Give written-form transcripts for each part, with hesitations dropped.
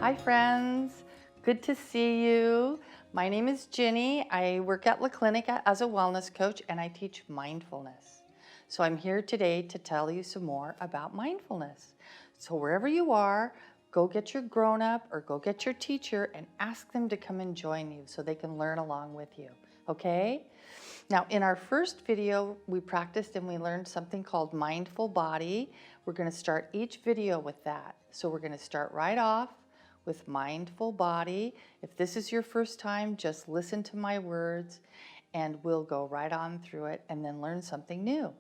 Hi friends, good to see you. My name is Ginny. I work at La Clinic as a wellness coach and I teach mindfulness. So I'm here today to tell you some more about mindfulness. So wherever you are, go get your grown-up or go get your teacher and ask them to come and join you so they can learn along with you, okay? Now, in our first video, we practiced and we learned something called mindful body. We're going to start each video with that. So we're going to start right off with mindful body. If this is your first time, just listen to my words and we'll go right on through it and then learn something new.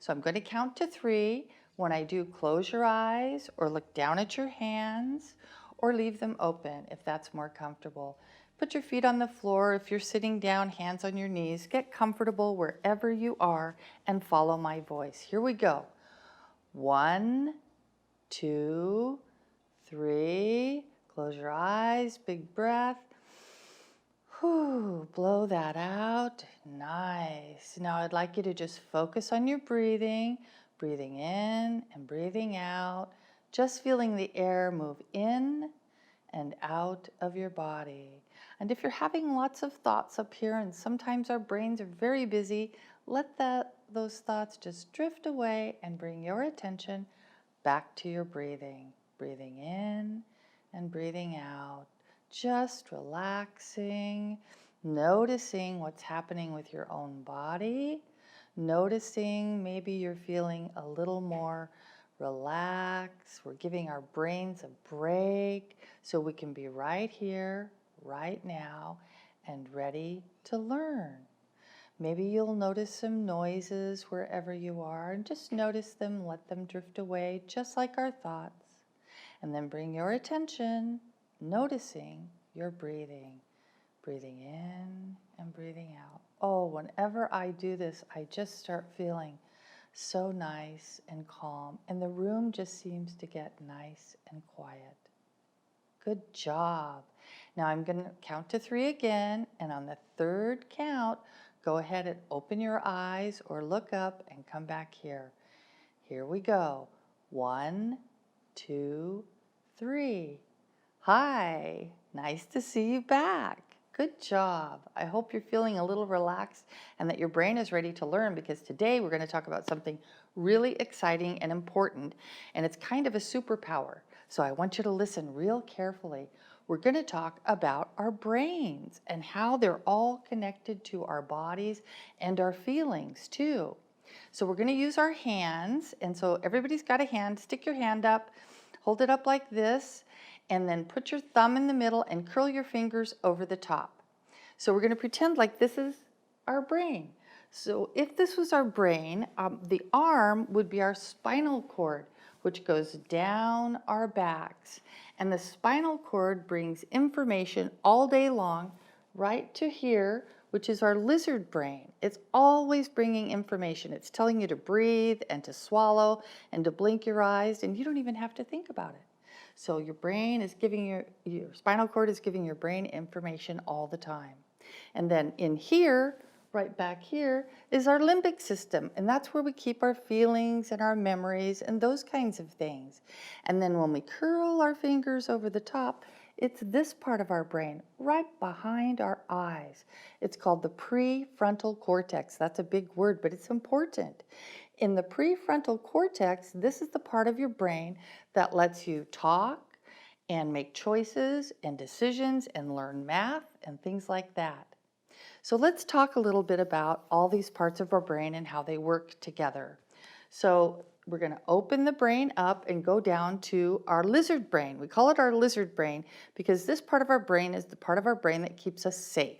So I'm going to count to 3. When I do, close your eyes or look down at your hands or leave them open if that's more comfortable. Put your feet on the floor. If you're sitting down, hands on your knees. Get comfortable wherever you are and follow my voice. Here we go. 1, 2, 3. Close your eyes, big breath. Whew, blow that out. Nice. Now I'd like you to just focus on your breathing, breathing in and breathing out, just feeling the air move in and out of your body. And if you're having lots of thoughts up here, and sometimes our brains are very busy, let those thoughts just drift away and bring your attention back to your breathing. Breathing in and breathing out. Just relaxing, noticing what's happening with your own body, noticing maybe you're feeling a little more relaxed. We're giving our brains a break so we can be right here, right now, and ready to learn. Maybe you'll notice some noises wherever you are, and just notice them, let them drift away, just like our thoughts. And then bring your attention, noticing your breathing. Breathing in and breathing out. Oh, whenever I do this, I just start feeling so nice and calm, and the room just seems to get nice and quiet. Good job. Now I'm going to count to 3 again, and on the third count, go ahead and open your eyes or look up and come back here. Here we go. 1, 2, 3. Hi, nice to see you back. Good job. I hope you're feeling a little relaxed and that your brain is ready to learn, because today we're going to talk about something really exciting and important, and it's kind of a superpower. So I want you to listen real carefully. We're going to talk about our brains and how they're all connected to our bodies and our feelings too. So we're going to use our hands, and so everybody's got a hand. Stick your hand up, hold it up like this, and then put your thumb in the middle and curl your fingers over the top. So we're going to pretend like this is our brain. So if this was our brain, the arm would be our spinal cord, which goes down our backs. And the spinal cord brings information all day long right to here, which is our lizard brain. It's always bringing information. It's telling you to breathe and to swallow and to blink your eyes, and you don't even have to think about it. So your brain is giving your spinal cord is giving your brain information all the time. And then in here, right back here, is our limbic system. And that's where we keep our feelings and our memories and those kinds of things. And then when we curl our fingers over the top, it's this part of our brain, right behind our eyes. It's called the prefrontal cortex. That's a big word, but it's important. In the prefrontal cortex, this is the part of your brain that lets you talk and make choices and decisions and learn math and things like that. So let's talk a little bit about all these parts of our brain and how they work together. So we're going to open the brain up and go down to our lizard brain. We call it our lizard brain because this part of our brain is the part of our brain that keeps us safe.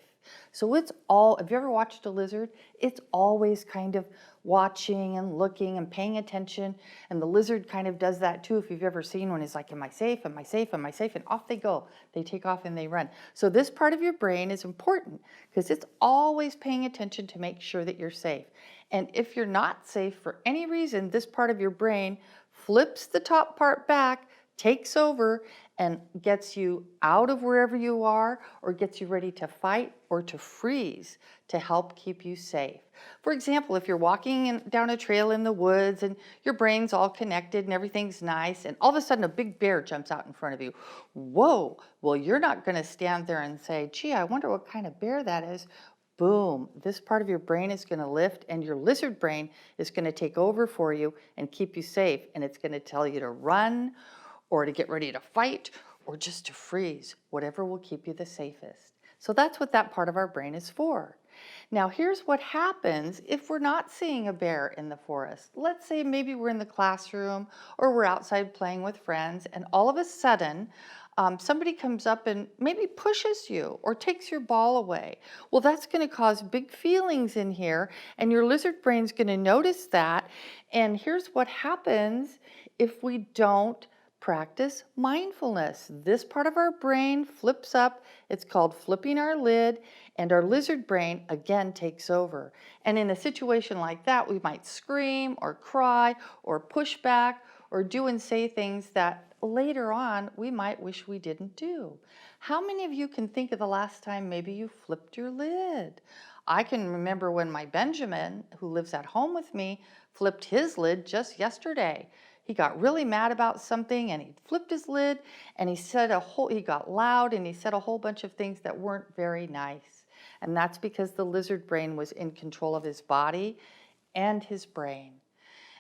So have you ever watched a lizard? It's always kind of watching and looking and paying attention. And the lizard kind of does that too. If you've ever seen one, it's like, am I safe? Am I safe? Am I safe? And off they go. They take off and they run. So this part of your brain is important because it's always paying attention to make sure that you're safe. And if you're not safe for any reason, this part of your brain flips the top part back, takes over, and gets you out of wherever you are, or gets you ready to fight or to freeze to help keep you safe. For example, if you're walking down a trail in the woods and your brain's all connected and everything's nice, and all of a sudden a big bear jumps out in front of you. Whoa! Well, you're not going to stand there and say, gee, I wonder what kind of bear that is. Boom, this part of your brain is going to lift, and your lizard brain is going to take over for you and keep you safe, and it's going to tell you to run or to get ready to fight or just to freeze, whatever will keep you the safest. So that's what that part of our brain is for. Now, here's what happens if we're not seeing a bear in the forest. Let's say maybe we're in the classroom or we're outside playing with friends, and all of a sudden, somebody comes up and maybe pushes you or takes your ball away. Well, that's going to cause big feelings in here, and your lizard brain's going to notice that. And here's what happens if we don't practice mindfulness. This part of our brain flips up. It's called flipping our lid, and our lizard brain again takes over. And in a situation like that, we might scream or cry or push back or do and say things that later on we might wish we didn't do. How many of you can think of the last time maybe you flipped your lid? I can remember when my Benjamin, who lives at home with me, flipped his lid just yesterday. He got really mad about something and he flipped his lid and he got loud and he said a whole bunch of things that weren't very nice. And that's because the lizard brain was in control of his body and his brain.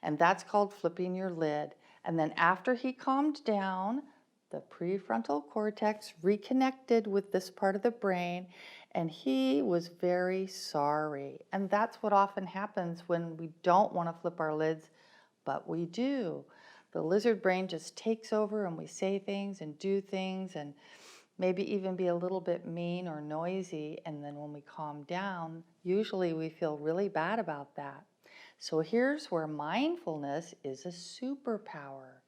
And that's called flipping your lid. And then after he calmed down, the prefrontal cortex reconnected with this part of the brain, and he was very sorry. And that's what often happens when we don't want to flip our lids, but we do. The lizard brain just takes over and we say things and do things and maybe even be a little bit mean or noisy. And then when we calm down, usually we feel really bad about that. So here's where mindfulness is a superpower.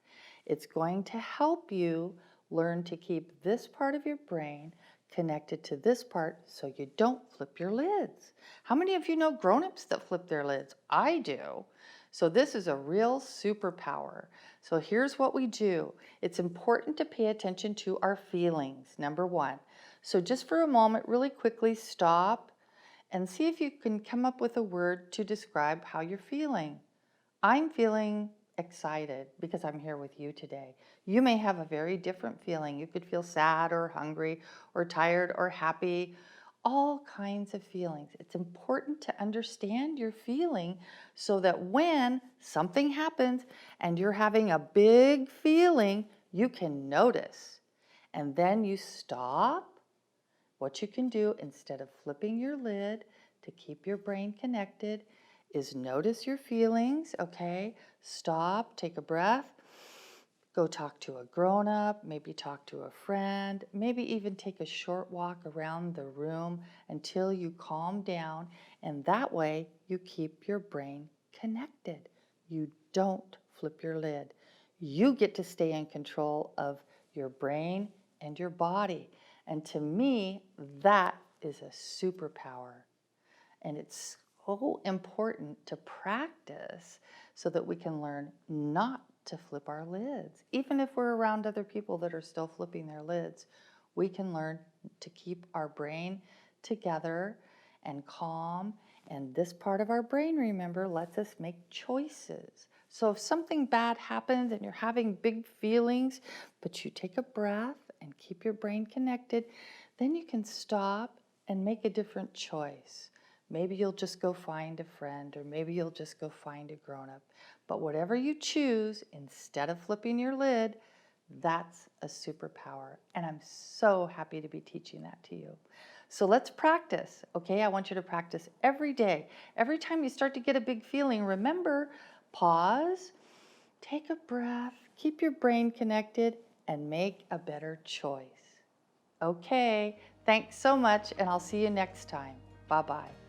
It's going to help you learn to keep this part of your brain connected to this part so you don't flip your lids. How many of you know grown-ups that flip their lids? I do. So this is a real superpower. So here's what we do. It's important to pay attention to our feelings, number one. So just for a moment, really quickly stop and see if you can come up with a word to describe how you're feeling. I'm feeling excited because I'm here with you today. You may have a very different feeling. You could feel sad or hungry or tired or happy, all kinds of feelings. It's important to understand your feeling so that when something happens and you're having a big feeling, you can notice. And then you stop. What you can do instead of flipping your lid to keep your brain connected is notice your feelings, okay? Stop, take a breath, go talk to a grown-up, maybe talk to a friend, maybe even take a short walk around the room until you calm down, and that way you keep your brain connected. You don't flip your lid. You get to stay in control of your brain and your body. And to me, that is a superpower. And it's so important to practice so that we can learn not to flip our lids. Even if we're around other people that are still flipping their lids, we can learn to keep our brain together and calm. And this part of our brain, remember, lets us make choices. So if something bad happens and you're having big feelings, but you take a breath and keep your brain connected, then you can stop and make a different choice. Maybe you'll just go find a friend, or maybe you'll just go find a grown-up. But whatever you choose, instead of flipping your lid, that's a superpower. And I'm so happy to be teaching that to you. So let's practice, okay? I want you to practice every day. Every time you start to get a big feeling, remember, pause, take a breath, keep your brain connected, and make a better choice. Okay, thanks so much, and I'll see you next time. Bye-bye.